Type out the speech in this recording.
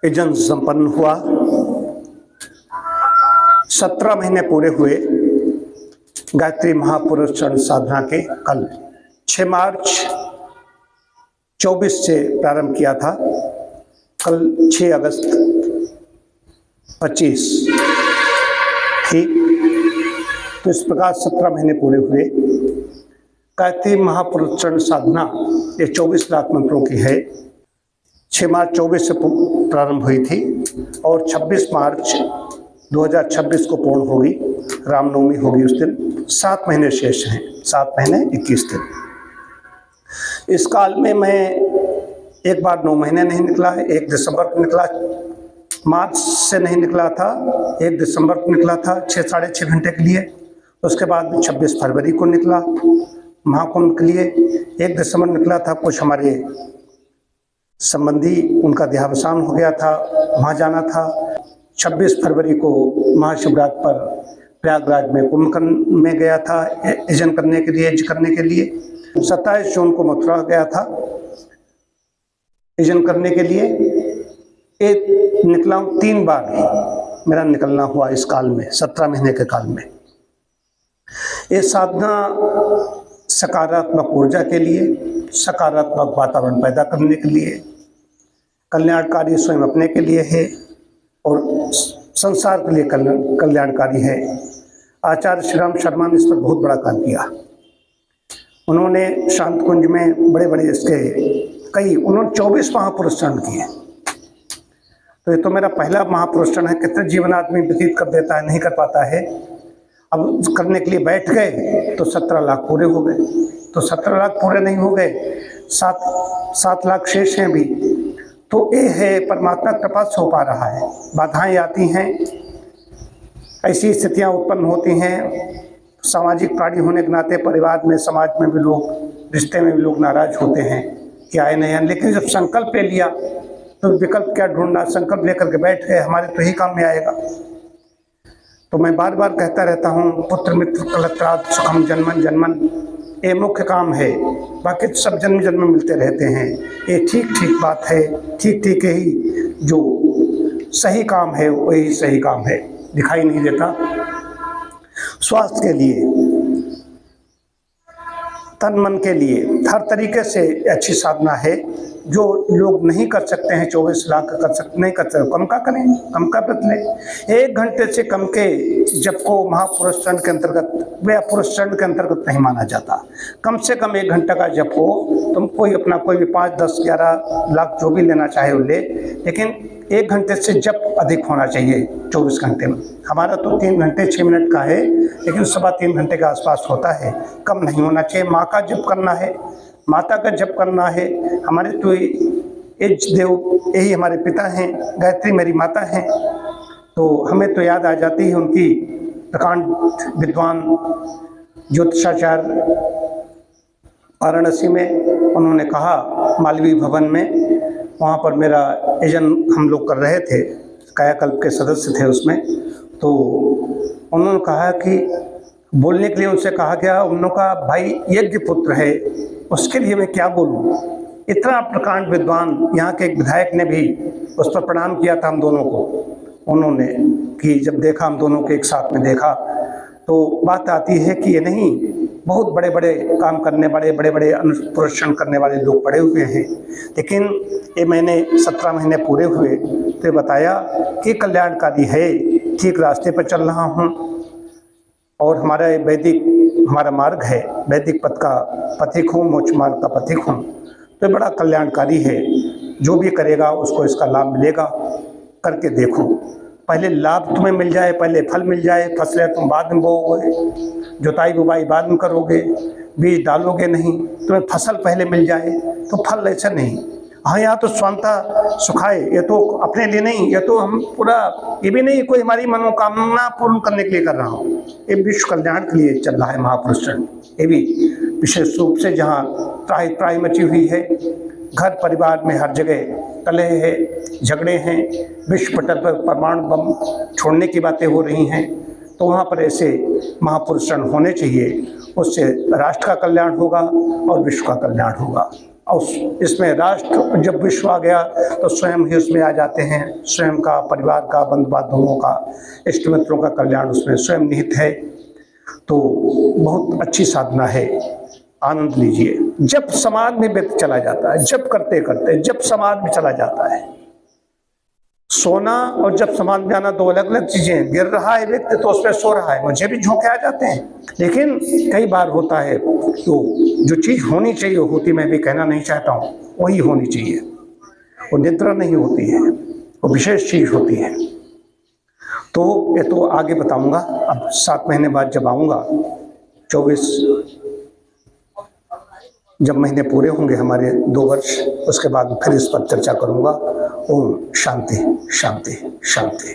यजन संपन्न हुआ। 17 महीने पूरे हुए गायत्री महापुरुष चरण साधना के। कल 6 मार्च 24 से प्रारंभ किया था, कल 6 अगस्त 25 थी। तो इस प्रकार 17 महीने पूरे हुए। गायत्री महापुरुष चरण साधना ये 24 लाख मंत्रों की है। 6 मार्च 24 से प्रारंभ हुई थी और 26 मार्च 2026 को पूर्ण होगी। रामनवमी होगी उस दिन। 7 महीने शेष हैं, 7 महीने 21 दिन। इस काल में मैं एक बार 9 महीने नहीं निकला है। 1 दिसंबर को निकला, मार्च से नहीं निकला था, 1 दिसंबर को निकला था 6 साढ़े 6 घंटे के लिए। उसके बाद 26 फरवरी को निकला महाकुंभ के लिए। 1 दिसंबर निकला था, कुछ हमारे संबंधी उनका देहावसान हो गया था, वहाँ जाना था। 26 फरवरी को महाशिवरात्रि पर प्रयागराज में कुंभ में गया था यजन करने के लिए, यज्ञ करने के लिए। 27 जून को मथुरा गया था यजन करने के लिए। एक निकला हूँ, 3 बार मेरा निकलना हुआ इस काल में, 17 महीने के काल में। ये साधना सकारात्मक ऊर्जा के लिए, सकारात्मक वातावरण पैदा करने के लिए, कल्याणकारी स्वयं अपने के लिए है और संसार के लिए कल्याणकारी है। आचार्य श्री राम शर्मा ने इस पर बहुत बड़ा काम किया। उन्होंने शांत कुंज में बड़े बड़े इसके उन्होंने 24 महापुरुष चरण किए। तो ये तो मेरा पहला महापुरुष चरण है। कितने जीवन आदमी व्यतीत कर देता है, नहीं कर पाता है। अब करने के लिए बैठ गए तो 17 लाख पूरे हो गए। तो 17 लाख पूरे नहीं हो गए, 7 लाख शेष हैं अभी। तो ये है परमात्मा कृपा से हो पा रहा है। बाधाएं आती हैं, ऐसी स्थितियां उत्पन्न होती हैं। सामाजिक प्राणी होने के नाते परिवार में, समाज में भी लोग, रिश्ते में भी लोग नाराज होते हैं कि आए नहीं आए। लेकिन जब संकल्प ले लिया तो विकल्प क्या ढूंढना, संकल्प लेकर के बैठ गए, हमारे तो यही काम में आएगा। तो मैं बार बार कहता रहता हूँ, पुत्र मित्र कलत्राद सुखम जन्मन जन्मन, ये मुख्य काम है। बाकी तो सब जन्म जन्म मिलते रहते हैं। ये ठीक ठीक बात है, ठीक ठीक ही जो सही काम है वही सही काम है, दिखाई नहीं देता। स्वास्थ्य के लिए, तन मन के लिए हर तरीके से अच्छी साधना है। जो लोग नहीं कर सकते हैं, 24 लाख कर सकते नहीं कर सकते, कम का करें, कम का व्रत लें। 1 घंटे से कम के जप को महापुरुष चरण के अंतर्गत व पुरुष चरण के अंतर्गत नहीं माना जाता। कम से कम 1 घंटे का जप हो। तुम कोई अपना कोई भी 5, 10, 11 लाख जो भी लेना चाहे वो ले, लेकिन 1 घंटे से जप अधिक होना चाहिए 24 घंटे में। हमारा तो 3 घंटे 6 मिनट का है, लेकिन 3.25 घंटे के आसपास होता है। कम नहीं होना चाहिए। माँ का जप करना है, माता का जप करना है। हमारे तो इष्ट देव यही हमारे पिता हैं, गायत्री मेरी माता हैं। तो हमें तो याद आ जाती है उनकी प्रकांड विद्वान ज्योतिषाचार्य वाराणसी में। उन्होंने कहा मालवीय भवन में, वहाँ पर मेरा यजन हम लोग कर रहे थे, कायाकल्प के सदस्य थे उसमें। तो उन्होंने कहा कि बोलने के लिए उनसे कहा गया, उन्होंने कहा भाई यज्ञ पुत्र है, उसके लिए मैं क्या बोलूं। इतना प्रकांड विद्वान, यहाँ के एक विधायक ने भी उस पर प्रणाम किया था हम दोनों को। उन्होंने कि जब देखा हम दोनों के एक साथ में देखा, तो बात आती है कि ये नहीं, बहुत बड़े बड़े काम करने वाले, बड़े बड़े अनुपुरुषण करने वाले लोग पड़े हुए हैं। लेकिन ये मैंने 17 महीने पूरे हुए तो बताया कि कल्याणकारी है, ठीक रास्ते पर चल रहा हूँ। और हमारा वैदिक हमारा मार्ग है, वैदिक पथ का पथिक हूँ, मोक्ष मार्ग का पथिक हूँ। तो बड़ा कल्याणकारी है। जो भी करेगा उसको इसका लाभ मिलेगा। करके देखो, पहले लाभ तुम्हें मिल जाए, पहले फल मिल जाए। फसलें तुम बाद में बोओगे, जुताई बुबाई बाद में करोगे, बीज डालोगे नहीं, तुम्हें फसल पहले मिल जाए तो फल ऐसा नहीं। हाँ, यहाँ तो स्वांता सुखाए, ये तो अपने लिए नहीं, ये तो हम पूरा, ये भी नहीं कोई हमारी मनोकामना पूर्ण करने के लिए कर रहा हूँ, ये विश्व कल्याण के लिए चल रहा है महापुरुष चरण। ये भी विशेष रूप से जहाँ त्राही मची हुई है, घर परिवार में हर जगह कलह है, झगड़े हैं, विश्व पटल पर परमाणु बम छोड़ने की बातें हो रही हैं। तो वहाँ पर ऐसे महापुरुष चरण होने चाहिए। उससे राष्ट्र का कल्याण होगा और विश्व का कल्याण होगा। और इसमें राष्ट्र जब विश्व आ गया तो स्वयं ही उसमें आ जाते हैं। स्वयं का, परिवार का, बंधु बांधवों का, इष्ट मित्रों का कल्याण उसमें स्वयं निहित है। तो बहुत अच्छी साधना है, आनंद लीजिए। जब समाज में व्यक्ति चला जाता है, जब करते करते जब समाज में चला जाता है, सोना और जब समाज में आना दो अलग अलग चीजें। गिर रहा है व्यक्ति तो उसमें सो रहा है, मुझे भी झोंके आ जाते हैं, लेकिन कई बार होता है तो जो चीज होनी चाहिए होती, मैं भी कहना नहीं चाहता हूँ, वही होनी चाहिए। वो निद्रा नहीं होती है, वो विशेष चीज होती है। तो ये तो आगे बताऊंगा। अब 7 महीने बाद जब आऊंगा, 24 जब महीने पूरे होंगे हमारे 2 वर्ष, उसके बाद फिर इस पर चर्चा करूंगा। ओम शांति शांति शांति।